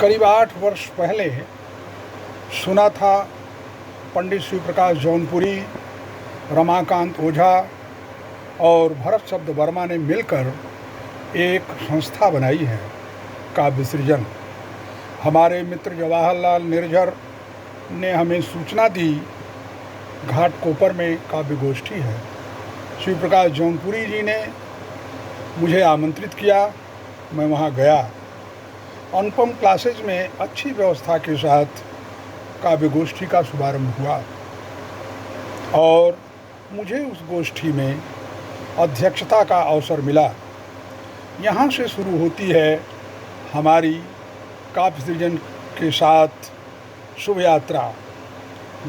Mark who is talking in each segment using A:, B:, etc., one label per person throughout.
A: करीब 8 वर्ष पहले सुना था पंडित शिव प्रकाश जौनपुरी, रमाकांत ओझा और भरत शब्द वर्मा ने मिलकर एक संस्था बनाई है काव्य सृजन। हमारे मित्र जवाहरलाल निर्झर ने हमें सूचना दी घाटकोपर में काव्य गोष्ठी है। शिव प्रकाश जौनपुरी जी ने मुझे आमंत्रित किया, मैं वहाँ गया। अनुपम क्लासेज में अच्छी व्यवस्था के साथ काव्य गोष्ठी का शुभारंभ हुआ और मुझे उस गोष्ठी में अध्यक्षता का अवसर मिला। यहाँ से शुरू होती है हमारी काव्य सृजन के साथ शुभ यात्रा,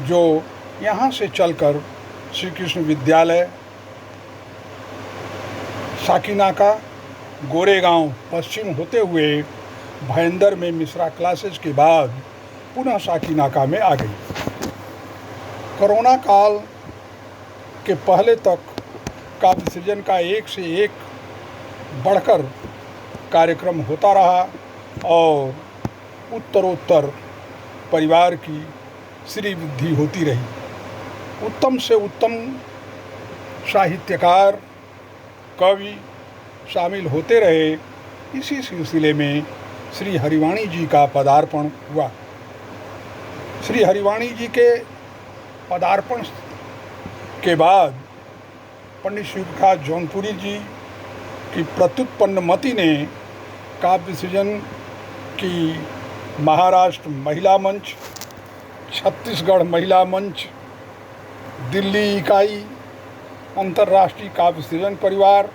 A: जो यहाँ से चलकर श्री कृष्ण विद्यालय, साकीनाका, गोरेगांव पश्चिम होते हुए भयंदर में मिश्रा क्लासेज के बाद पुनः साकीनाका में आ गई। कोरोना काल के पहले तक काव्य सृजन का एक से एक बढ़कर कार्यक्रम होता रहा और उत्तरोत्तर परिवार की श्री वृद्धि होती रही। उत्तम से उत्तम साहित्यकार, कवि शामिल होते रहे। इसी सिलसिले में श्री हरिवाणी जी का पदार्पण हुआ। श्री हरिवाणी जी के पदार्पण के बाद पंडित शिव प्रकाश जौनपुरी जी की प्रत्युत्पन्न मति ने काव्य सृजन की महाराष्ट्र महिला मंच, छत्तीसगढ़ महिला मंच, दिल्ली इकाई, अंतर्राष्ट्रीय काव्य सृजन परिवार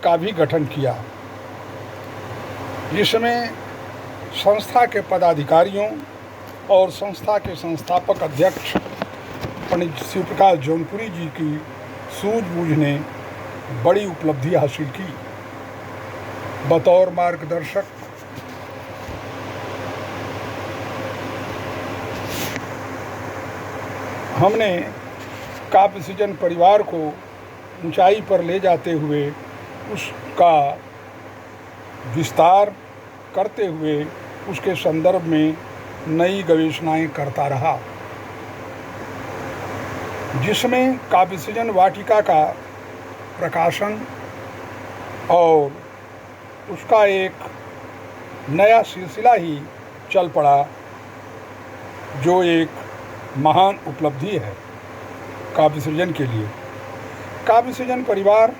A: का भी गठन किया, जिसमें संस्था के पदाधिकारियों और संस्था के संस्थापक अध्यक्ष पंडित शिव प्रकाश जौनपुरी जी की सूझबूझ ने बड़ी उपलब्धि हासिल की। बतौर मार्गदर्शक हमने काव्य सृजन परिवार को ऊंचाई पर ले जाते हुए उसका विस्तार करते हुए उसके संदर्भ में नई गवेषणाएं करता रहा, जिसमें काव्य सृजन वाटिका का प्रकाशन और उसका एक नया सिलसिला ही चल पड़ा, जो एक महान उपलब्धि है काव्य सृजन के लिए। काव्य सृजन परिवार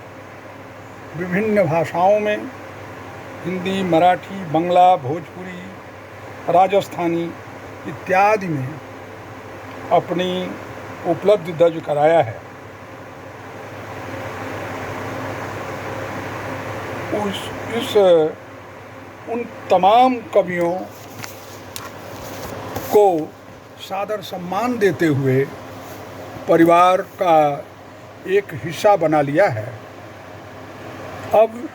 A: विभिन्न भाषाओं में हिंदी, मराठी, बंगला, भोजपुरी, राजस्थानी इत्यादि में अपनी उपलब्धि दर्ज कराया है। उन तमाम कवियों को सादर सम्मान देते हुए परिवार का एक हिस्सा बना लिया है। अब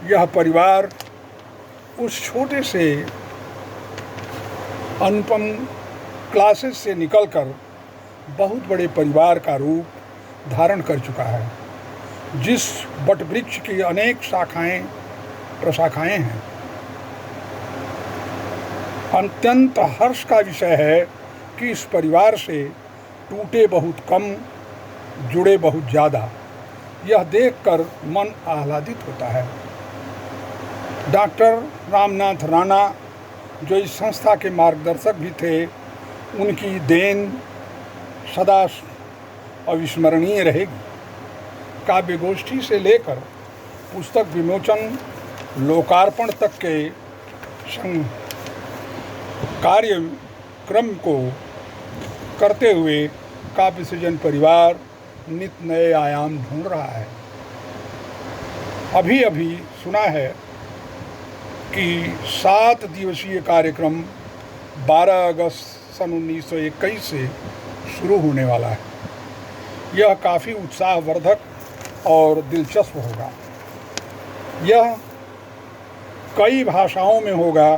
A: यह परिवार उस छोटे से अनुपम क्लासेस से निकलकर बहुत बड़े परिवार का रूप धारण कर चुका है, जिस वटवृक्ष की अनेक शाखाएं प्रशाखाएं हैं। अत्यंत हर्ष का विषय है कि इस परिवार से टूटे बहुत कम, जुड़े बहुत ज़्यादा। यह देखकर मन आह्लादित होता है। डॉक्टर रामनाथ राणा, जो इस संस्था के मार्गदर्शक भी थे, उनकी देन सदा अविस्मरणीय रहेगी। काव्य गोष्ठी से लेकर पुस्तक विमोचन, लोकार्पण तक के कार्यक्रम को करते हुए काव्य सृजन परिवार नित नए आयाम ढूंढ रहा है। अभी अभी सुना है कि 7 दिवसीय कार्यक्रम 12 अगस्त सन 1921 से शुरू होने वाला है। यह काफ़ी उत्साहवर्धक और दिलचस्प होगा। यह कई भाषाओं में होगा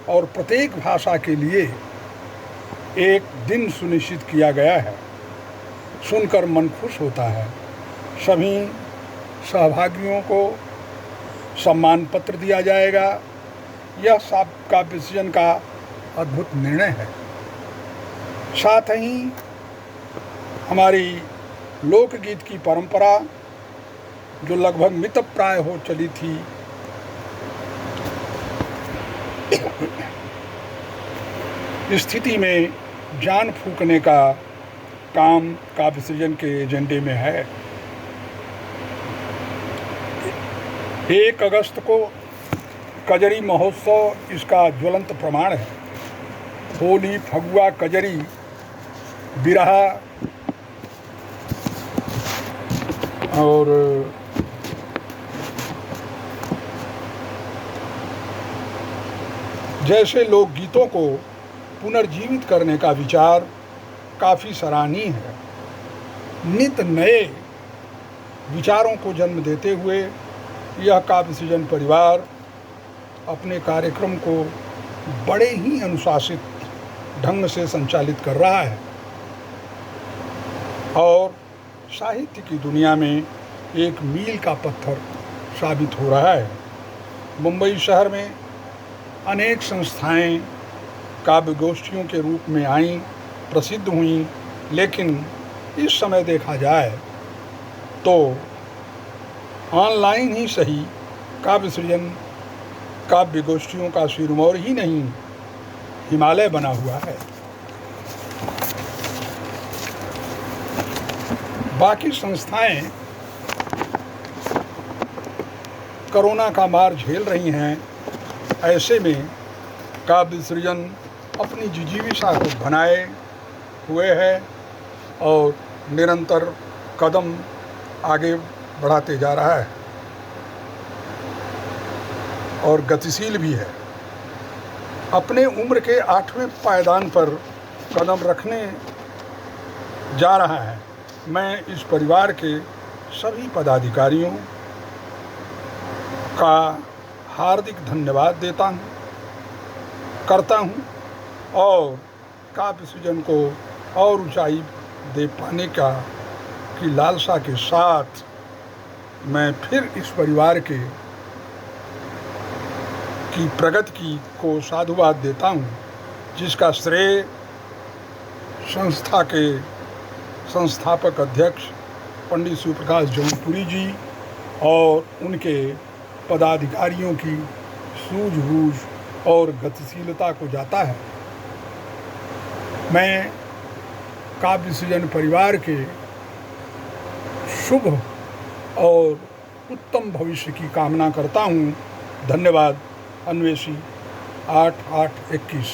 A: और प्रत्येक भाषा के लिए एक दिन सुनिश्चित किया गया है। सुनकर मन खुश होता है। सभी सहभागियों को सम्मान पत्र दिया जाएगा। यह काव्य सृजन का अद्भुत निर्णय है। साथ ही हमारी लोकगीत की परंपरा जो लगभग मितप्राय हो चली थी, स्थिति में जान फूंकने का काम काव्य सृजन के एजेंडे में है। 1 अगस्त को कजरी महोत्सव इसका ज्वलंत प्रमाण है। होली, फगुआ, कजरी, बिरहा और जैसे लोकगीतों को पुनर्जीवित करने का विचार काफ़ी सराहनीय है। नित नए विचारों को जन्म देते हुए यह काव्य सृजन परिवार अपने कार्यक्रम को बड़े ही अनुशासित ढंग से संचालित कर रहा है और साहित्य की दुनिया में एक मील का पत्थर साबित हो रहा है। मुंबई शहर में अनेक संस्थाएं काव्य गोष्ठियों के रूप में आईं, प्रसिद्ध हुईं, लेकिन इस समय देखा जाए तो ऑनलाइन ही सही काव्य सृजन काव्य गोष्ठियों का सिरमौर ही नहीं, हिमालय बना हुआ है। बाकी संस्थाएं कोरोना का मार झेल रही हैं। ऐसे में काव्य सृजन अपनी जिजीविषा को बनाए हुए है और निरंतर कदम आगे बढ़ाते जा रहा है और गतिशील भी है। अपने उम्र के 8वें पायदान पर कदम रखने जा रहा है। मैं इस परिवार के सभी पदाधिकारियों का हार्दिक धन्यवाद करता हूँ और काव्य सृजन को और ऊंचाई दे पाने की लालसा के साथ मैं फिर इस परिवार की प्रगति को साधुवाद देता हूँ, जिसका श्रेय संस्था के संस्थापक अध्यक्ष पंडित शिव प्रकाश जौनपुरी जी और उनके पदाधिकारियों की सूझबूझ और गतिशीलता को जाता है। मैं काव्य सृजन परिवार के शुभ और उत्तम भविष्य की कामना करता हूँ। धन्यवाद। अन्वेषी 8/8/21।